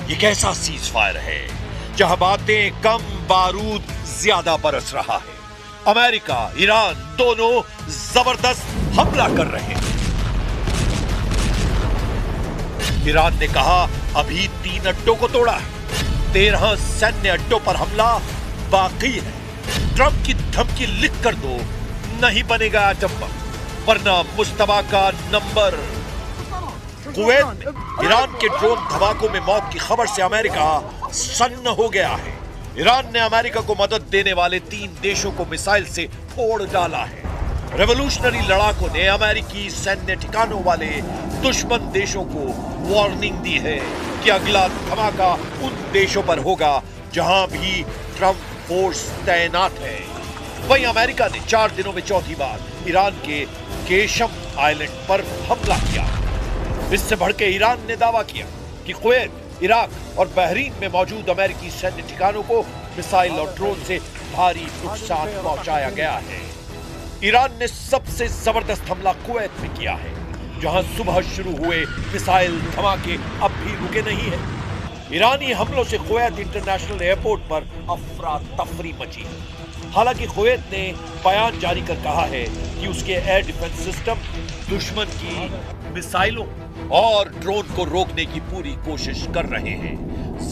ये कैसा cease fire है जहां बातें कम, बारूद ज्यादा बरस रहा है। अमेरिका, ईरान दोनों जबरदस्त हमला कर रहे हैं। ईरान ने कहा अभी 3 अड्डों को तोड़ा है, 13 सैन्य अड्डों पर हमला बाकी है। ट्रंप की धमकी लिख कर दो, नहीं बनेगा एटम बम, वरना मुश्तबा का नंबर। कुवैत में ईरान के ड्रोन धमाकों में मौत की खबर से अमेरिका सन्न हो गया है। ईरान ने अमेरिका को मदद देने वाले 3 देशों को मिसाइल से फोड़ डाला है। रेवोल्यूशनरी लड़ाकों ने अमेरिकी सैन्य ठिकानों वाले दुश्मन देशों को वार्निंग दी है कि अगला धमाका उन देशों पर होगा जहां भी ट्रंप फोर्स तैनात है। वहीं अमेरिका ने 4 दिनों में चौथी बार ईरान के केशम आइलैंड पर हमला किया। इससे भड़के ईरान ने दावा किया कि कुवैत, इराक और बहरीन में मौजूद अमेरिकी सैन्य ठिकानों को मिसाइल और ड्रोन से भारी नुकसान पहुंचाया गया है। ईरान ने सबसे जबरदस्त हमला कुवैत में किया है, जहां सुबह शुरू हुए मिसाइल धमाके अब भी रुके नहीं है। ईरानी हमलों से कुवैत इंटरनेशनल एयरपोर्ट पर अफरा तफरी मची है। हालांकि कुवैत ने बयान जारी कर कहा है कि उसके एयर डिफेंस सिस्टम दुश्मन की मिसाइलों और ड्रोन को रोकने की पूरी कोशिश कर रहे हैं।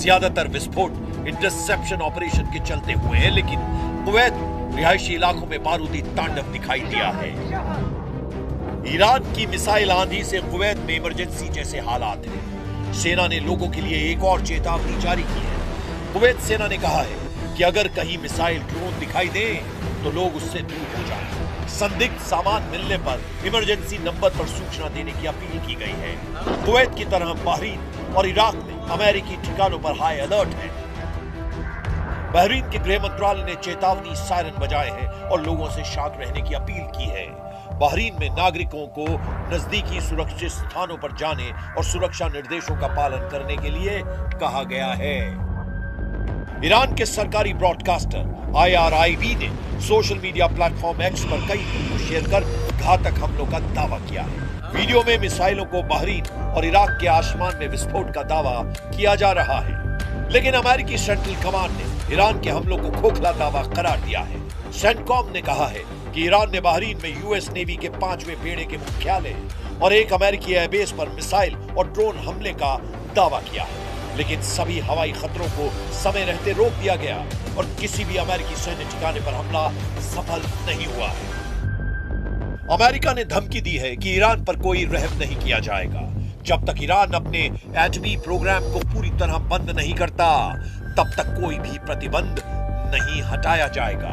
ज्यादातर विस्फोट इंटरसेप्शन ऑपरेशन के चलते हुए हैं, लेकिन कुवैत रिहायशी इलाकों में बारूदी तांडव दिखाई दिया है। ईरान की मिसाइल आंधी से कुवैत में इमरजेंसी जैसे हालात हैं। सेना ने लोगों के लिए एक और चेतावनी जारी की है। कुवैत सेना ने कहा है कि अगर कहीं मिसाइल ड्रोन दिखाई दे तो लोग उससे दूर हो जाएं। संदिग्ध सामान मिलने पर इमरजेंसी नंबर पर सूचना देने की अपील की गई है। कुवैत की तरह बहरीन और इराक में अमेरिकी ठिकानों पर हाई अलर्ट है। बहरीन के गृह मंत्रालय ने चेतावनी सायरन बजाए हैं और लोगों से शांत रहने की अपील की है। बहरीन में नागरिकों को नजदीकी सुरक्षित स्थानों पर जाने और सुरक्षा निर्देशों का पालन करने के लिए कहा गया है। ईरान के सरकारी ब्रॉडकास्टर IRIB ने सोशल मीडिया प्लेटफॉर्म X पर कई वीडियो शेयर कर घातक हमलों का दावा किया है। वीडियो में मिसाइलों को बहरीन और इराक के आसमान में विस्फोट का दावा किया जा रहा है, लेकिन अमेरिकी सेंट्रल कमांड ने ईरान के हमलों को खोखला दावा करार दिया है। सेंटकॉम ने कहा है कि ईरान ने बहरीन में US नेवी के 5वें बेड़े के मुख्यालय और एक अमेरिकी एयरबेस पर मिसाइल और ड्रोन हमले का दावा किया है, लेकिन सभी हवाई खतरों को समय रहते रोक दिया गया और किसी भी अमेरिकी सैन्य ठिकाने पर हमला सफल नहीं हुआ है। अमेरिका ने धमकी दी है कि ईरान पर कोई रहम नहीं किया जाएगा जब तक ईरान अपने एटमी प्रोग्राम को पूरी तरह बंद नहीं करता, तब तक कोई भी प्रतिबंध नहीं हटाया जाएगा।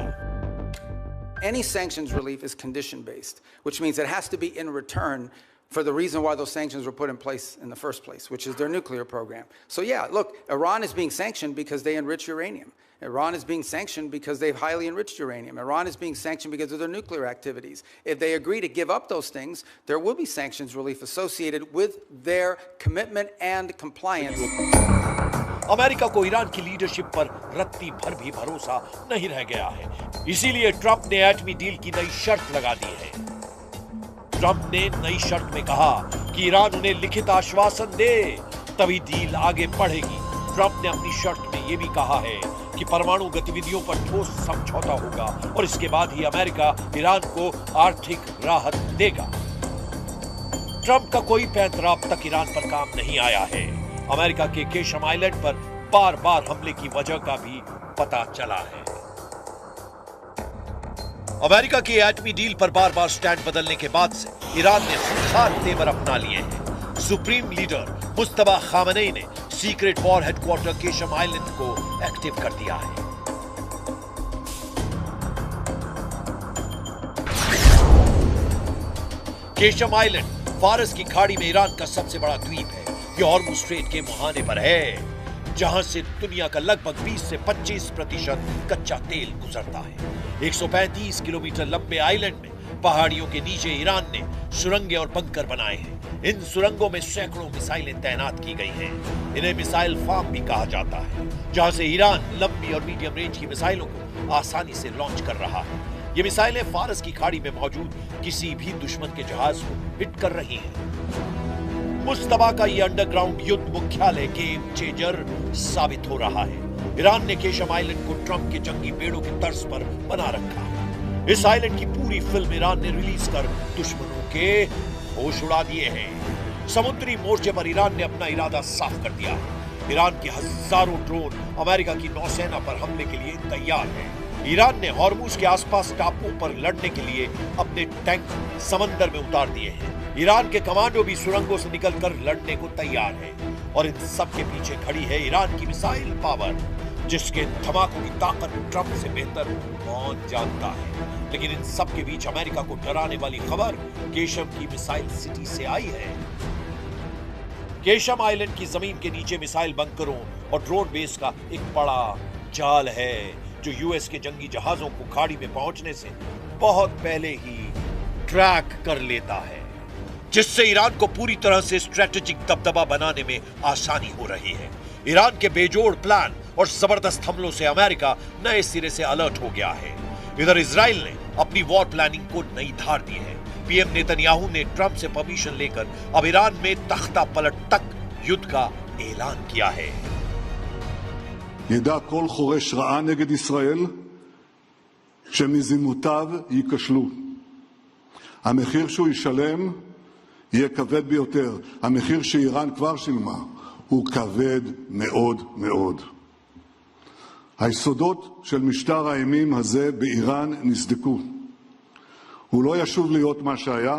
Any sanctions relief is condition based, which means it has to be in return for the reason why those sanctions were put in place in the first place, which is their nuclear program. So yeah, look, Iran is being sanctioned because they enrich uranium. Iran is being sanctioned because they've highly enriched uranium. Iran is being sanctioned because of their nuclear activities. If they agree to give up those things, there will be sanctions relief associated with their commitment and compliance. America को Iran की leadership पर रत्ती भर भी भरोसा नहीं रह गया है, इसीलिए ट्रंप ने एटमी डील की नई शर्त लगा दी है। ट्रंप ने नई शर्त में कहा कि ईरान उन्हें लिखित आश्वासन दे, तभी डील आगे बढ़ेगी। ट्रंप ने अपनी शर्त में यह भी कहा है कि परमाणु गतिविधियों पर ठोस समझौता होगा और इसके बाद ही अमेरिका ईरान को आर्थिक राहत देगा। ट्रंप का कोई पैंतरा अब तक ईरान पर काम नहीं आया है। अमेरिका के केशम आइलैंड पर बार-बार हमले की वजह का भी पता चला है। अमेरिका की एटमी डील पर बार-बार स्टैंड बदलने के बाद से ईरान ने खूंखार तेवर अपना लिए हैं। सुप्रीम लीडर मुस्तबा खामनेई ने secret war headquarter Qeshm island को एक्टिव कर दिया है। केशम आइलैंड फारस की खाड़ी में ईरान का सबसे बड़ा द्वीप है। यह हॉर्मुज़ स्ट्रेट के मुहाने पर है, जहां से दुनिया का लगभग 20 से 25% कच्चा तेल गुजरता है। 135 किलोमीटर लंबे आइलैंड में पहाड़ियों के नीचे ईरान ने सुरंगें और बंकर बनाए हैं। इन सुरंगों में सैकड़ों मिसाइलें तैनात की गई हैं। इन्हें मिसाइल फार्म भी कहा जाता है, जहां से ईरान लंबी और मीडियम रेंज की मिसाइलों को आसानी से लॉन्च कर रहा है। ये मिसाइलें फारस की खाड़ी में मौजूद किसी भी दुश्मन के जहाज को हिट कर रही हैं। मुस्तफा का यह अंडरग्राउंड युद्ध मुख्यालय गेम चेंजर साबित हो रहा है। ईरान ने केशम आइलैंड को ट्रंप के जंगी बेड़ों की तर्ज पर बना रखा है। इस आइलैंड की पूरी फिल्म ईरान ने रिलीज कर दुश्मनों के होश उड़ा दिए हैं। समुद्री मोर्चे पर ईरान ने अपना इरादा साफ कर दिया है। ईरान के हजारों ड्रोन अमेरिका की नौसेना पर हमले के लिए तैयार हैं। ईरान ने हॉर्मुज के आसपास टापुओं पर लड़ने के लिए अपने टैंक समंदर में उतार दिए हैं। ईरान के कमांडो भी सुरंगों से निकलकर लड़ने को तैयार है। और इन सब के पीछे खड़ी है ईरान की मिसाइल पावर, जिसके धमाकों की ताकत ट्रंप से बेहतर कौन जानता है। लेकिन इन सब के बीच अमेरिका को डराने वाली खबर केशम की मिसाइल सिटी से आई है। केशम आइलैंड की जमीन के नीचे मिसाइल बंकरों और ड्रोन बेस का एक बड़ा जाल है, जो यूएस के जंगी जहाजों को खाड़ी में पहुंचने से बहुत पहले ही ट्रैक कर लेता है, जिससे ईरान को पूरी तरह से स्ट्रेटेजिक दबदबा बनाने में आसानी हो रही है। ईरान के बेजोड़ प्लान और जबरदस्त हमलों से अमेरिका नए सिरे से अलर्ट हो गया है। इधर इजराइल ने अपनी वॉर प्लानिंग को नई धार दी है। पीएम नेतन्याहू ने ट्रंप से परमिशन लेकर अब ईरान में तख्ता पलट तक युद्ध का ऐलान किया है। ידע כל חורש רעה נגד ישראל שמזימותיו ייכשלו. המחיר שהוא ישלם יהיה כבד ביותר. המחיר שאיראן כבר שילמה הוא כבד מאוד מאוד. היסודות של משטר האימים הזה באיראן נסדקו. הוא לא ישוב להיות מה שהיה,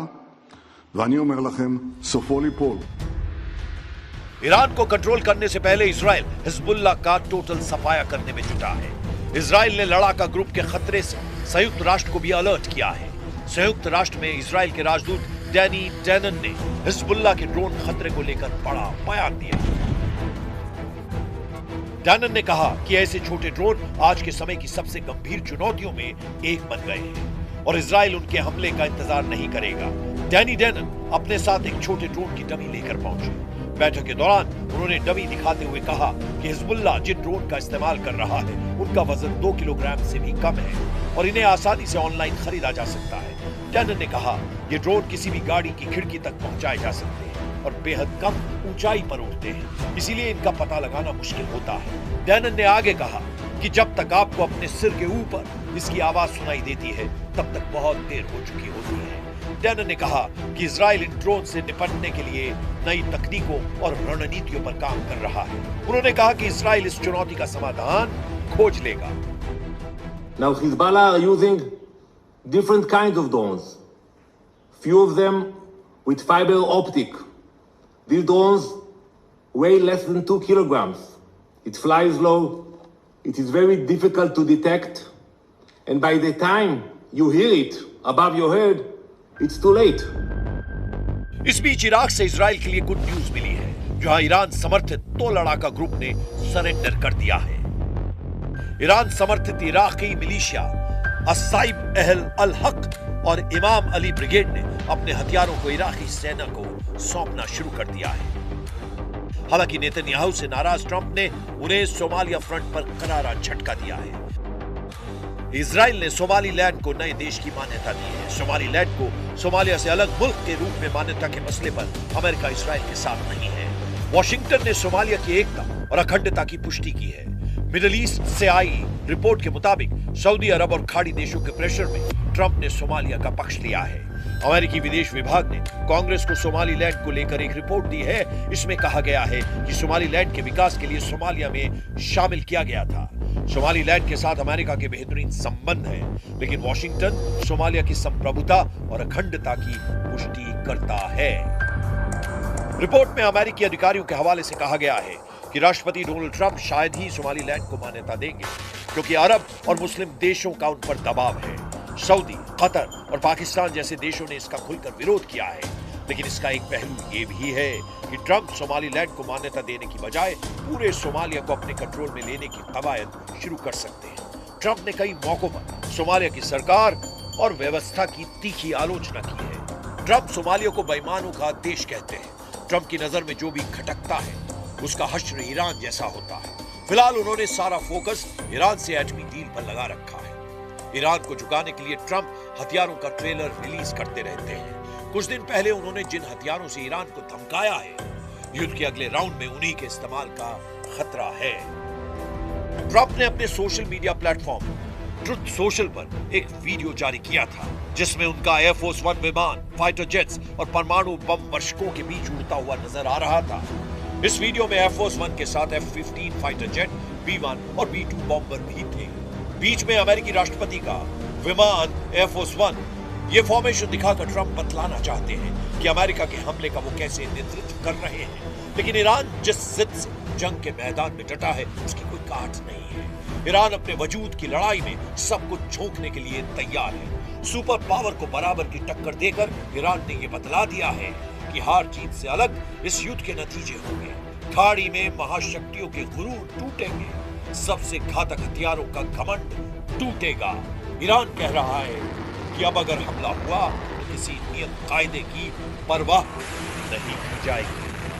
ואני אומר לכם, סופו ליפול. ईरान को कंट्रोल करने से पहले इजराइल हिजबुल्लाह का टोटल सफाया करने में जुटा है। इजराइल ने लड़ाका ग्रुप के खतरे से संयुक्त राष्ट्र को भी अलर्ट किया है। संयुक्त राष्ट्र में इजराइल के राजदूत डैनी डैनन ने हिजबुल्लाह के ड्रोन खतरे को लेकर बड़ा बयान दिया। डैनन ने कहा कि ऐसे छोटे ड्रोन आज के समय की सबसे गंभीर चुनौतियों में एक बन गए हैं और इजराइल उनके हमले का इंतजार नहीं करेगा। डैनी डैनन अपने साथ एक छोटे ड्रोन की डमी लेकर पहुंचे। बैठक के दौरान उन्होंने डमी दिखाते हुए कहा कि हिजबुल्लाह जिन ड्रोन का इस्तेमाल कर रहा है उनका वजन 2 किलोग्राम से भी कम है और इन्हें आसानी से ऑनलाइन खरीदा जा सकता है। डैनन ने कहा ये ड्रोन किसी भी गाड़ी की खिड़की तक पहुंचाए जा सकते हैं और बेहद कम ऊंचाई पर उड़ते हैं, इसीलिए इनका पता लगाना मुश्किल होता है। डैनन ने आगे कहा कि जब तक आपको अपने सिर के ऊपर इसकी आवाज सुनाई देती है तब तक बहुत देर हो चुकी होती है। डैनन ने कहा कि इजराइल इन ड्रोन से निपटने के लिए नई तकनीकों और रणनीतियों पर काम कर रहा है। उन्होंने कहा कि इजराइल इस चुनौती का समाधान खोज लेगा। Now Hezbollah are using different kinds of drones. Few of them with fiber optic. These drones weigh less than 2 kilograms. It flies low. It is very difficult to detect. And by the time you hear it above your head, it's too late. इस बीच Iraq से Israel के लिए good news मिली है, जहां Iran समर्थित 2 लड़ाका group ने surrender कर दिया है। ईरान समर्थित इराकी मिलिशिया अस्साइब अहल अल हक और इमाम अली ब्रिगेड ने अपने हथियारों को इराकी सेना को सौंपना शुरू कर दिया है। हालांकि नेतन्याहू से नाराज ट्रंप ने उन्हें सोमालिया फ्रंट पर करारा झटका दिया है। इजराइल ने सोमालीलैंड को नए देश की मान्यता दी है। सोमालीलैंड को सोमालिया से अलग मुल्क के रूप में मान्यता के मसले पर अमेरिका इजराइल के साथ नहीं है। वॉशिंगटन ने सोमालिया की एकता और अखंडता की पुष्टि की है। मिडिल ईस्ट से आई रिपोर्ट के मुताबिक सऊदी अरब और खाड़ी देशों के प्रेशर में ट्रंप ने सोमालिया का पक्ष लिया है। अमेरिकी विदेश विभाग ने कांग्रेस को सोमालीलैंड को लेकर एक रिपोर्ट दी है। इसमें कहा गया है कि सोमालीलैंड के विकास के लिए सोमालिया में शामिल किया गया था। सोमालीलैंड के साथ अमेरिका के बेहतरीन संबंध हैं, लेकिन वॉशिंगटन सोमालिया की संप्रभुता और अखंडता की पुष्टि करता है। रिपोर्ट में अमेरिकी अधिकारियों के हवाले से कहा गया है कि राष्ट्रपति डोनाल्ड ट्रंप शायद ही सोमालीलैंड को मान्यता देंगे, क्योंकि अरब और मुस्लिम देशों का उन पर दबाव है। सऊदी, कतर और पाकिस्तान जैसे देशों ने इसका खुलकर विरोध किया है। लेकिन इसका एक पहलू ये भी है कि ट्रंप सोमालीलैंड को मान्यता देने की बजाय पूरे सोमालिया को अपने कंट्रोल में लेने की कवायद शुरू कर सकते हैं। ट्रंप ने कई मौकों पर सोमालिया की सरकार और व्यवस्था की तीखी आलोचना की है। ट्रंप सोमालिया को बेईमानों का देश कहते हैं। ट्रंप की नजर में जो भी खटकता है उसका हश्र ईरान जैसा होता है। फिलहाल उन्होंने सारा फोकस ईरान से एटमी डील पर लगा रखा है। ईरान को झुकाने के लिए ट्रंप हथियारों का ट्रेलर रिलीज करते रहते हैं। कुछ दिन पहले उन्होंने जिन हथियारों से ईरान को धमकाया है, युद्ध के अगले राउंड में उन्हीं के इस्तेमाल का खतरा है। ट्रंप ने अपने social media platform truth social पर एक वीडियो जारी किया था, जिसमें उनका एयरफोर्स वन विमान, फाइटर जेट्स और परमाणु बम वर्षकों के बीच उड़ता हुआ नजर आ रहा था। इस वीडियो में एयरफोर्स वन के साथ F-15 फाइटर जेट, B-1 और B-2 बॉम्बर भी थे। बीच में अमेरिकी राष्ट्रपति का विमान एयरफोर्स वन। ये फॉर्मेशन दिखाकर ट्रंप बतलाना चाहते हैं कि अमेरिका के हमले का वो कैसे नेतृत्व कर रहे हैं, लेकिन ईरान जिस जिद से जंग के मैदान में डटा है उसकी कोई काट नहीं है। ईरान अपने वजूद की लड़ाई में सब कुछ झोंकने के लिए तैयार है। सुपर पावर को बराबर की टक्कर देकर ईरान ने ये बतला दिया है कि हार जीत से अलग इस युद्ध के नतीजे होंगे। खाड़ी में महाशक्तियों के गुरूर टूटेंगे, सबसे घातक हथियारों का घमंड टूटेगा। ईरान कह रहा है कि अब अगर हमला हुआ तो किसी नियत कायदे की परवाह नहीं की जाएगी।